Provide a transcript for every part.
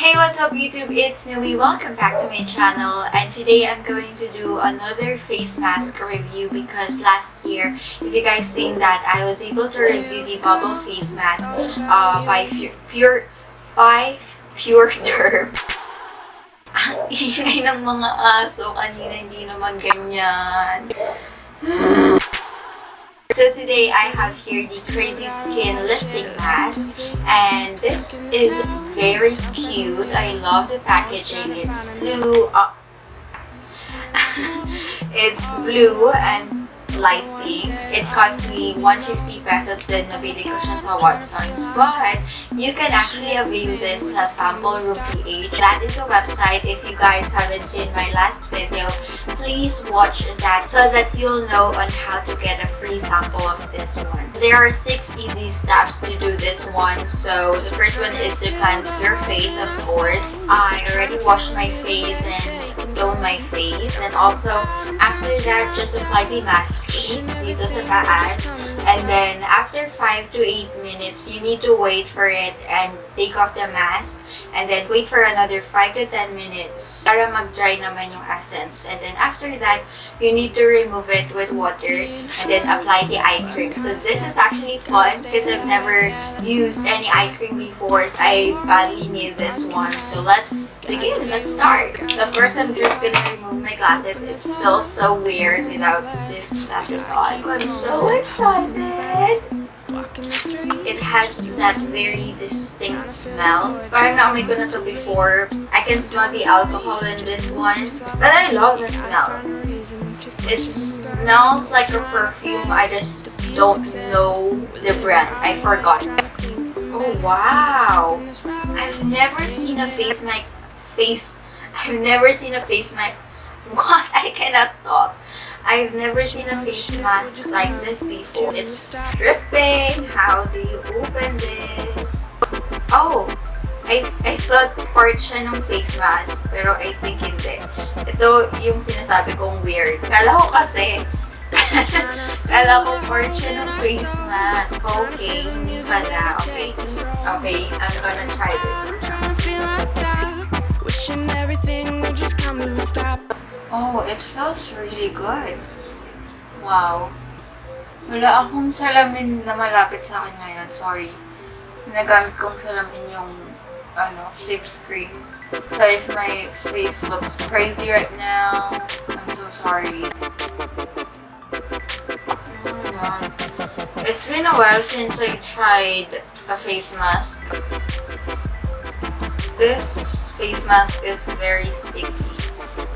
Hey, what's up YouTube? It's Nui. Welcome back to my channel, and today I'm going to do another face mask review because last year, if you guys seen that, I was able to review the bubble face mask by Pure Derm. Ang ingay ng mga aso kanina, hindi naman ganyan. So today I have here the Crazy Skin Lifting Mask, and this is very cute. I love the packaging. It's blue. It's blue and light pink. It cost me 150 pesos din. Nabili ko siya sa Watsons. But you can actually avail this sa Sample Room PH. That is a website. If you guys haven't seen my last video, please watch that so that you'll know on how to get a free sample of this one. There are 6 easy steps to do this one. So the first one is to cleanse your face, of course. I already washed my face and tone my face, and also after that, just apply the mask dito sa taas, and then after 5 to 8 minutes, you need to wait for it and take off the mask, and then wait for another 5 to 10 minutes para mag-dry naman yung essence, and then after that, you need to remove it with water and then apply the eye cream. So this is actually fun because I've never used any eye cream before, so I badly need this one. So let's begin. Let's start. So of course, I'm just gonna remove my glasses. It feels so weird without these glasses on. I'm so excited. It has that very distinct smell. Parang naamoy ko na to before. I can smell the alcohol in this one. But I love the smell. It smells like a perfume. I just don't know the brand. I forgot. Oh wow! I've never seen a face mask. What? I cannot talk. I've never seen a face mask like this before. It's dripping. How do you open this? Oh, I thought part siya ng face mask, pero I think hindi. Ito yung sinasabi kong weird. Kala ko part siya ng face mask. Okay, hindi pala. Okay, I'm gonna try this one. Wishing everything would just come to a stop. Oh, it feels really good. Wow. Wala akong salamin na malapit sa akin ngayon. Sorry. Nagamit kong salamin yung flip screen. So if my face looks crazy right now, I'm so sorry. It's been a while since I tried a face mask. This face mask is very sticky.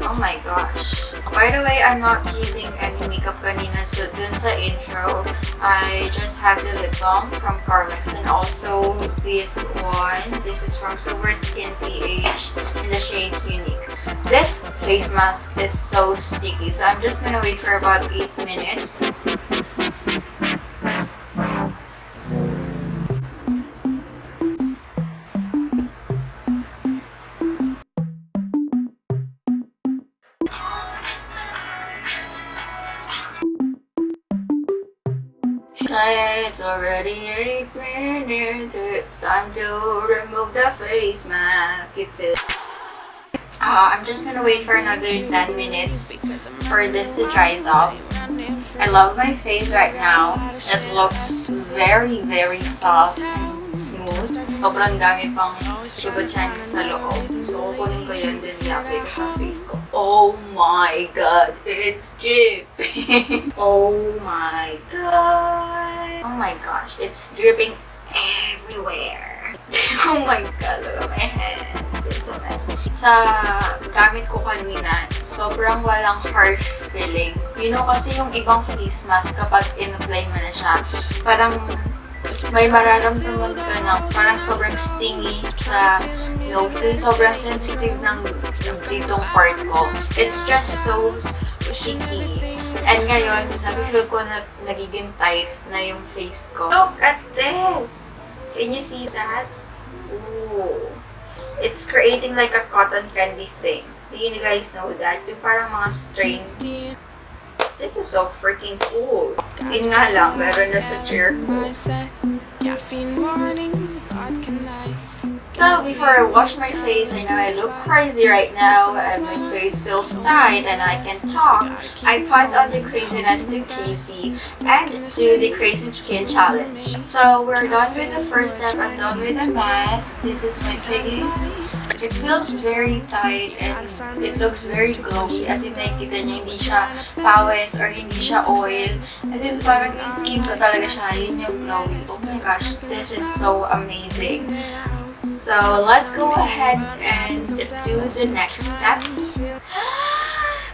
Oh my gosh. By the way, I'm not using any makeup kanina, so dun sa intro, I just have the lip balm from Carmex, and also this one. This is from Silver Skin PH in the shade Unique. This face mask is so sticky, so I'm just gonna wait for about 8 minutes. It's already 8 minutes. It's time to remove the face mask. I'm just gonna wait for another 10 minutes for this to dry off. I love my face right now. It looks very, very soft and smooth. Sobrang dami pang sugar-chan sa loob. So, kukunin ko yun din i-apply ko sa face ko. Oh my god, it's dripping. Oh my god. Oh my gosh, it's dripping everywhere. Oh my god, look at my hands. It's a mess. Sa gamit ko kanina, sobrang walang harsh feeling. You know kasi yung ibang face mask kapag in-apply mo na siya, parang may mararamdaman ka na parang sobrang stingy sa nose. Din sobrang sensitive ng ditong part ko. It's just so sticky. And ngayon, nafe-feel ko na nagiging tight na yung face ko. Look at this! Can you see that? Ooh. It's creating like a cotton candy thing. Do you guys know that? Yung parang mga string. This is so freaking cool. Yun nga lang, meron na sa chair ko. Caffeine morning, vodka nights. So before I wash my face, I know I look crazy right now and my face feels tight and I can talk. I pause on the craziness to Casey and do the crazy skin challenge. So we're done with the first step. I'm done with the mask. This is my face. It feels very tight and it looks very glowy. As in, nakikita nyo, hindi siya pawis or hindi siya oil. As in, parang yung skin ko talaga siya. Yun yung glowy. Oh my gosh, this is so amazing. So, let's go ahead and do the next step.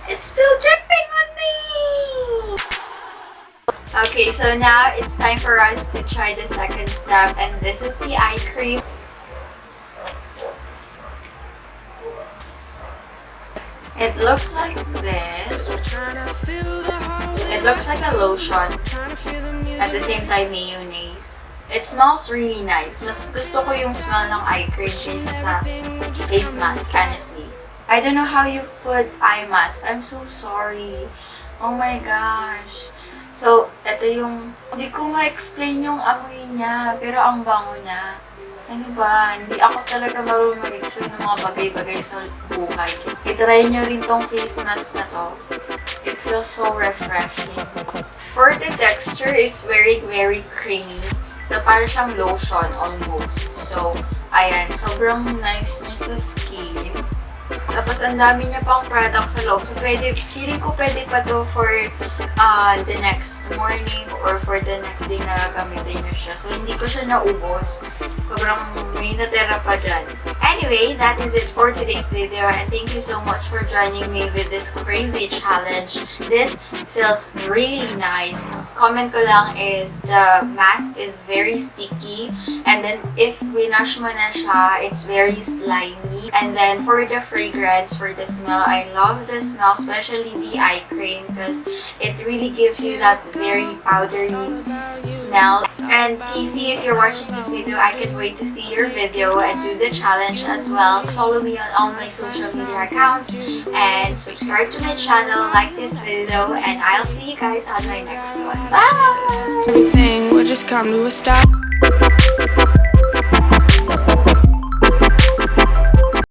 It's still dripping on me! Okay, so now it's time for us to try the second step, and this is the eye cream. It looks like this. It looks like a lotion. At the same time, mayonnaise. It smells really nice. Mas gusto ko yung smell ng eye cream kaysa sa face mask, honestly. I don't know how you put eye mask. I'm so sorry. Oh my gosh. So, ito yung... Hindi ko ma-explain yung amoy niya, pero ang bango niya. Ano ba? Hindi ako talaga marunong mag-explain ng mga bagay-bagay sa buhay. I-try nyo rin tong face mask na to. It feels so refreshing. For the texture, it's very, very creamy. So, parang siyang lotion almost. So, ayan. Sobrang nice niya sa skin. Tapos, ang dami niya pang product sa loob. So, feeling ko pwede pa to for the next morning or for the next day na gagamitin niyo siya. So, hindi ko siya naubos. Sobrang may natera pa dyan. Anyway, that is it for today's video. And thank you so much for joining me with this crazy challenge. This feels really nice. Comment ko lang is the mask is very sticky. And then, if winash mo na siya, it's very slimy. And then, for the fragrance, for the smell, I love the smell, especially the eye cream because it really gives you that very powdery smell. And Casey, if you're watching this video, I can wait to see your video and do the challenge as well. Follow me on all my social media accounts and subscribe to my channel, like this video, and I'll see you guys on my next one. Bye! Everything will just come to a stop.